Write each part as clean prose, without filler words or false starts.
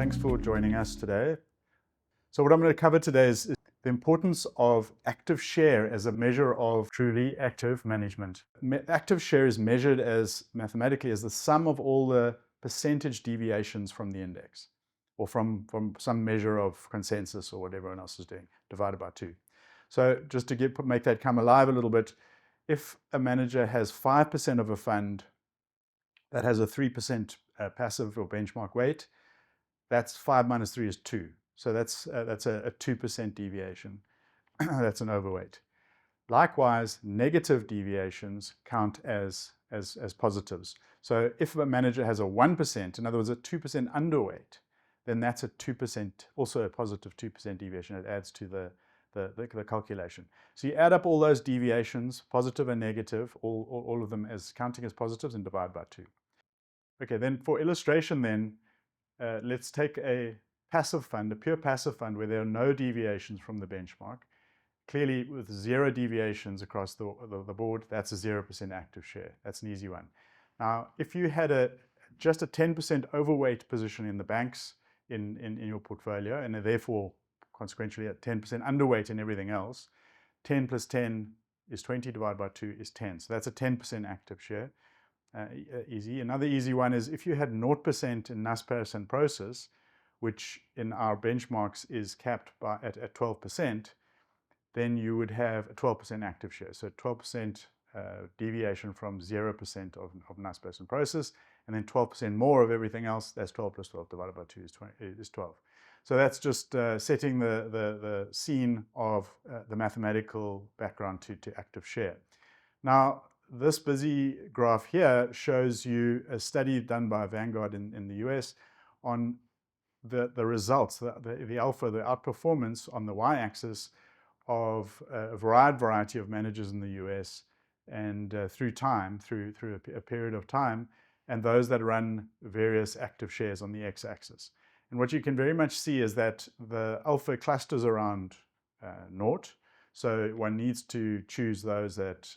Thanks for joining us today. So what I'm going to cover today is the importance of active share as a measure of truly active management. Active share is measured as mathematically as the sum of all the percentage deviations from the index, or from some measure of consensus or what everyone else is doing, divided by 2. So just to make that come alive a little bit, if a manager has 5% of a fund that has a 3% passive or benchmark weight, that's 5 minus 3 is 2. So that's a 2% deviation. That's an overweight. Likewise, negative deviations count as positives. So if a manager has a 1%, in other words, a 2% underweight, then that's a 2%, also a positive 2% deviation. It adds to the calculation. So you add up all those deviations, positive and negative, all of them as counting as positives, and divide by 2. Okay, then for illustration then, let's take a passive fund, a pure passive fund where there are no deviations from the benchmark. Clearly with 0 deviations across the board, that's a 0% active share. That's an easy one. Now, if you had just a 10% overweight position in the banks in your portfolio, and therefore consequently a 10% underweight in everything else, 10 plus 10 is 20, divided by 2 is 10. So that's a 10% active share. Easy. Another easy one is if you had 0% in Naspers and Prosus, which in our benchmarks is capped at 12%, then you would have a 12% active share. So 12% deviation from 0% of Naspers and Prosus, and then 12% more of everything else. That's 12 plus 12 divided by 2 is 12. So that's just setting the scene of the mathematical background to active share. Now, this busy graph here shows you a study done by Vanguard in the US on the results, the alpha, the outperformance on the y-axis of a variety of managers in the US and through a period of time, and those that run various active shares on the x-axis. And what you can very much see is that the alpha clusters around 0. So one needs to choose those that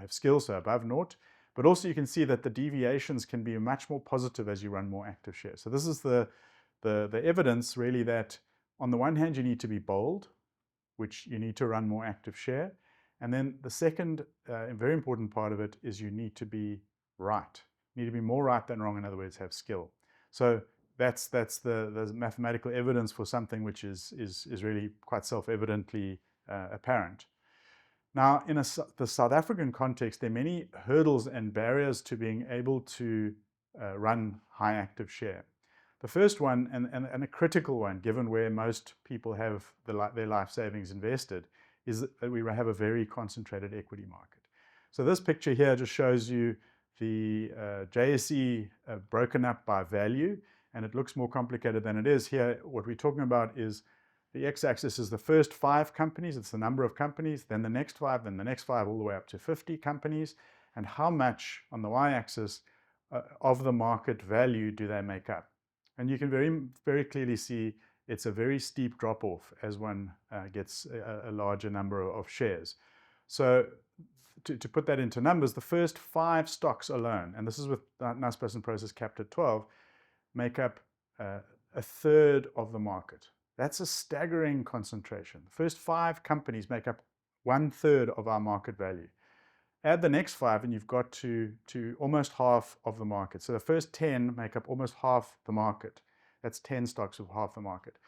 have skills, so above 0. But also you can see that the deviations can be much more positive as you run more active shares. So this is the evidence really that on the one hand you need to be bold, which you need to run more active share. And then the second very important part of it is you need to be right. You need to be more right than wrong, in other words, have skill. So that's the mathematical evidence for something which is really quite self-evidently apparent. Now, in the South African context, there are many hurdles and barriers to being able to run high active share. The first one, and a critical one, given where most people have their life savings invested, is that we have a very concentrated equity market. So this picture here just shows you the JSE broken up by value, and it looks more complicated than it is. Here, what we're talking about is the x-axis is the first 5 companies, it's the number of companies, then the next 5, then the next 5, all the way up to 50 companies, and how much on the y-axis of the market value do they make up. And you can very, very clearly see it's a very steep drop-off as one gets a larger number of shares. So to put that into numbers, the first 5 stocks alone, and this is with Naspers and Prosus capped at 12, make up a third of the market. That's a staggering concentration. The first 5 companies make up 1/3 of our market value. Add the next 5 and you've got to almost half of the market. So the first 10 make up almost half the market. That's 10 stocks of half the market.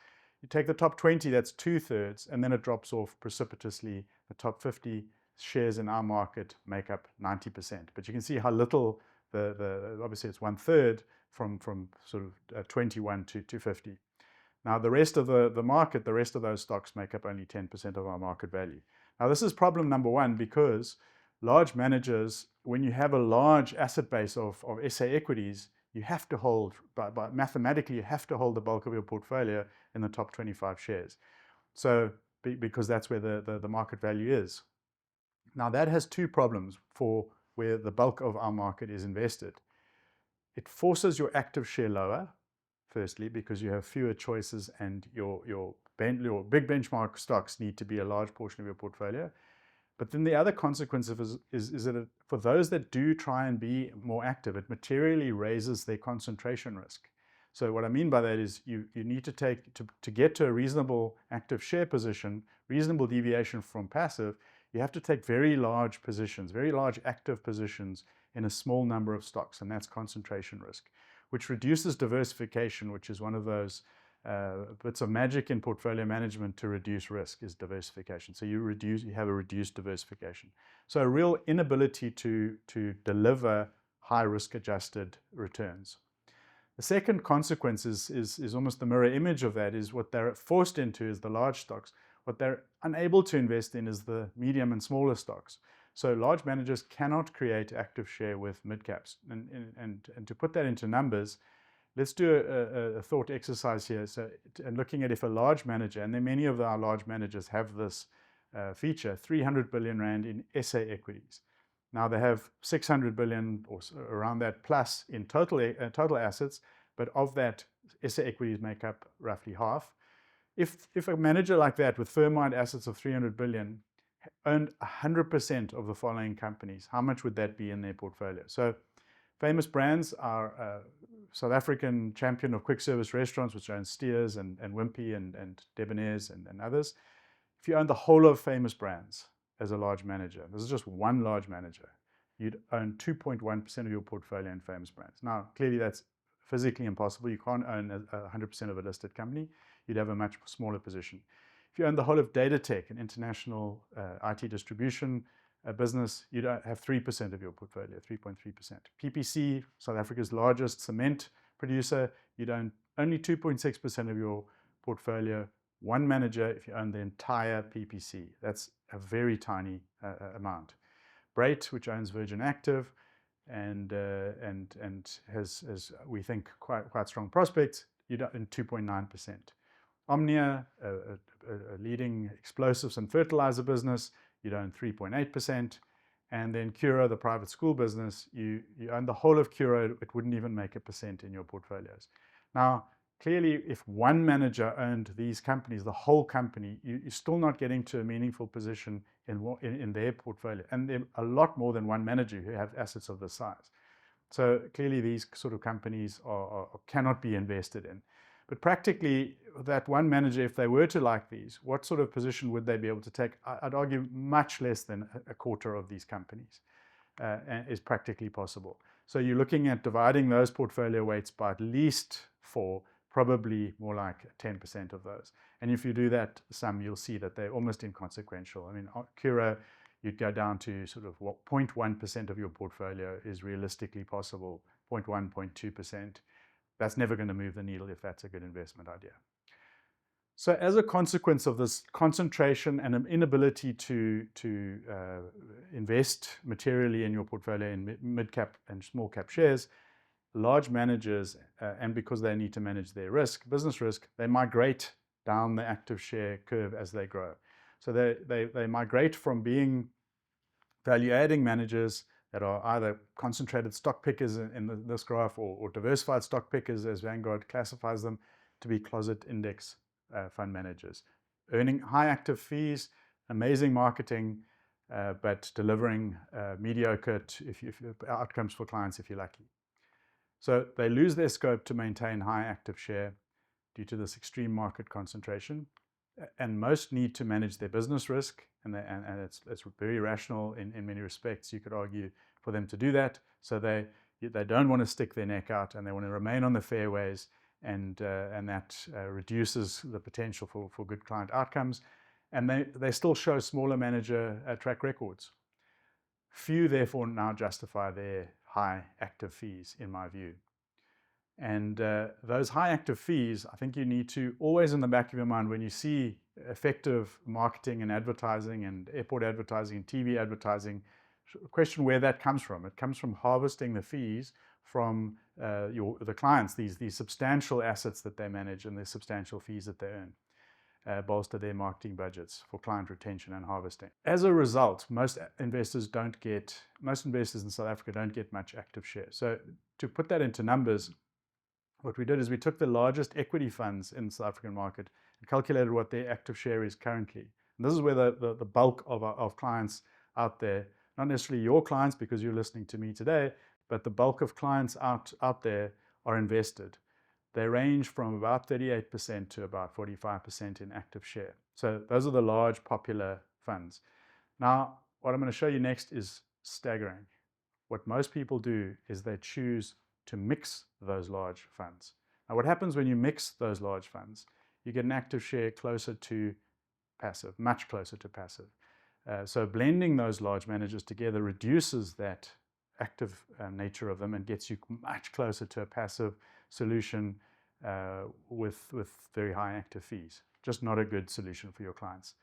You take the top 20, that's 2/3, and then it drops off precipitously. The top 50 shares in our market make up 90%. But you can see how little obviously it's 1/3 from sort of 21 to 50. Now, the rest of the market, the rest of those stocks make up only 10% of our market value. Now, this is problem number 1 because large managers, when you have a large asset base of SA equities, you have to hold, mathematically, you have to hold the bulk of your portfolio in the top 25 shares. So, because that's where the market value is. Now, that has 2 problems for where the bulk of our market is invested. It forces your active share lower, firstly, because you have fewer choices and your big benchmark stocks need to be a large portion of your portfolio. But then the other consequence of it is that for those that do try and be more active, it materially raises their concentration risk. So what I mean by that is you need to take, to get to a reasonable active share position, reasonable deviation from passive, you have to take very large positions, very large active positions in a small number of stocks, and that's concentration risk, which reduces diversification, which is one of those bits of magic in portfolio management to reduce risk is diversification. So you have a reduced diversification. So a real inability to deliver high risk adjusted returns. The second consequence is almost the mirror image of that, is what they're forced into is the large stocks. What they're unable to invest in is the medium and smaller stocks. So large managers cannot create active share with mid caps. And to put that into numbers, let's do a thought exercise here. So, and looking at if a large manager, and then many of our large managers have this feature, 300 billion Rand in SA equities. Now they have 600 billion or around that plus in total assets, but of that, SA equities make up roughly half. If a manager like that with firm-wide assets of 300 billion owned 100% of the following companies, how much would that be in their portfolio? So famous brands are South African champion of quick service restaurants, which owns Steers and Wimpy and Debonair's and others. If you own the whole of famous brands as a large manager, this is just one large manager, you'd own 2.1% of your portfolio in famous brands. Now, clearly that's physically impossible. You can't own 100% of a listed company. You'd have a much smaller position. If you own the whole of Datatech, an international IT distribution business, you'd have 3% of your portfolio, 3.3%. PPC, South Africa's largest cement producer, you'd own only 2.6% of your portfolio. One manager if you own the entire PPC. That's a very tiny amount. Brait, which owns Virgin Active and has we think quite strong prospects, you'd own 2.9%. Omnia, a leading explosives and fertilizer business, you'd own 3.8%. And then Cura, the private school business, you own the whole of Cura, it wouldn't even make 1% in your portfolios. Now, clearly, if one manager owned these companies, the whole company, you're still not getting to a meaningful position in their portfolio. And there are a lot more than one manager who have assets of this size. So clearly, these sort of companies cannot be invested in. But practically, that one manager, if they were to like these, what sort of position would they be able to take? I'd argue much less than a quarter of these companies is practically possible. So you're looking at dividing those portfolio weights by at least 4, probably more like 10% of those. And if you do that sum, you'll see that they're almost inconsequential. I mean, Cura, you'd go down to sort of 0.1% of your portfolio is realistically possible, 0.1, 0.2%. That's never going to move the needle if that's a good investment idea. So as a consequence of this concentration and an inability to invest materially in your portfolio in mid-cap and small-cap shares, large managers, and because they need to manage their risk, business risk, they migrate down the active share curve as they grow. So they migrate from being value-adding managers that are either concentrated stock pickers in this graph or diversified stock pickers, as Vanguard classifies them, to be closet index fund managers, earning high active fees, amazing marketing, but delivering mediocre outcomes for clients if you're lucky. So they lose their scope to maintain high active share due to this extreme market concentration, and most need to manage their business risk, and it's very rational in many respects. You could argue for them to do that. So they don't want to stick their neck out, and they want to remain on the fairways, and that reduces the potential for good client outcomes. And they still show smaller manager track records. Few, therefore, now justify their high active fees, in my view. And those high active fees, I think you need to always in the back of your mind when you see effective marketing and advertising and airport advertising and TV advertising, question where that comes from. It comes from harvesting the fees from the clients, these substantial assets that they manage and the substantial fees that they earn. Bolster their marketing budgets for client retention and harvesting. As a result, most investors in South Africa don't get much active share. So to put that into numbers, what we did is we took the largest equity funds in the South African market and calculated what their active share is currently. And this is where the bulk of clients out there, not necessarily your clients because you're listening to me today, but the bulk of clients out there are invested. They range from about 38% to about 45% in active share. So those are the large popular funds. Now, what I'm going to show you next is staggering. What most people do is they choose to mix those large funds. Now, what happens when you mix those large funds? You get an active share closer to passive, much closer to passive. So blending those large managers together reduces that active nature of them and gets you much closer to a passive solution with very high active fees. Just not a good solution for your clients.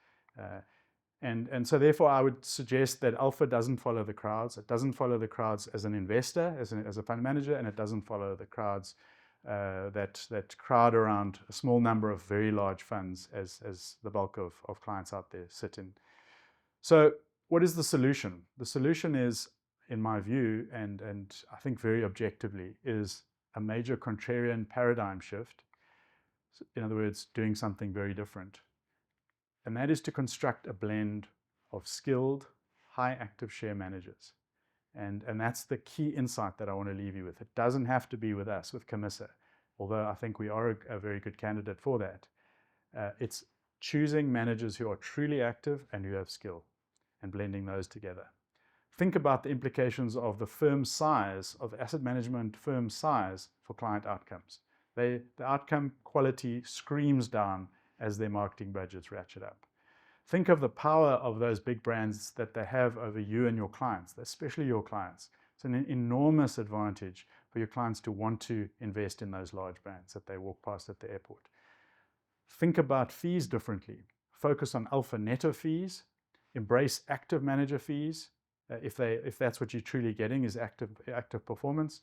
And so therefore I would suggest that alpha doesn't follow the crowds. It doesn't follow the crowds as an investor, as a fund manager, and it doesn't follow the crowds that crowd around a small number of very large funds as the bulk of clients out there sit in. So what is the solution? The solution is, in my view, and I think very objectively, is a major contrarian paradigm shift. In other words, doing something very different. And that is to construct a blend of skilled, high active share managers. And that's the key insight that I want to leave you with. It doesn't have to be with us, with Camissa, although I think we are a very good candidate for that. It's choosing managers who are truly active and who have skill and blending those together. Think about the implications of the firm size, of asset management firm size for client outcomes. The outcome quality screams down as their marketing budgets ratchet up. Think of the power of those big brands that they have over you and your clients, especially your clients. It's an enormous advantage for your clients to want to invest in those large brands that they walk past at the airport. Think about fees differently. Focus on alpha netto fees. Embrace active manager fees. If that's what you're truly getting is active performance.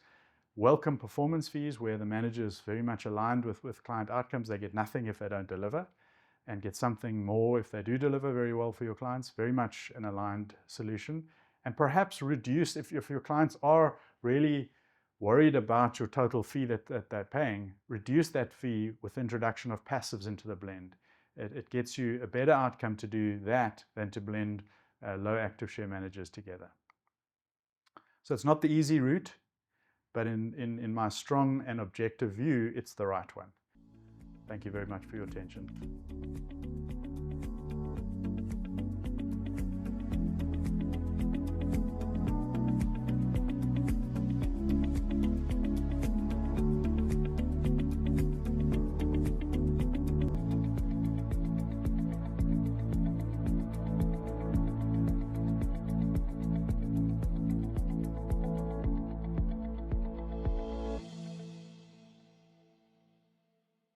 Welcome performance fees, where the manager is very much aligned with client outcomes. They get nothing if they don't deliver, and get something more if they do deliver very well for your clients. Very much an aligned solution. And perhaps reduce, if your clients are really worried about your total fee that they're paying, reduce that fee with introduction of passives into the blend. It gets you a better outcome to do that than to blend low active share managers together. So it's not the easy route, but in my strong and objective view, it's the right one. Thank you very much for your attention.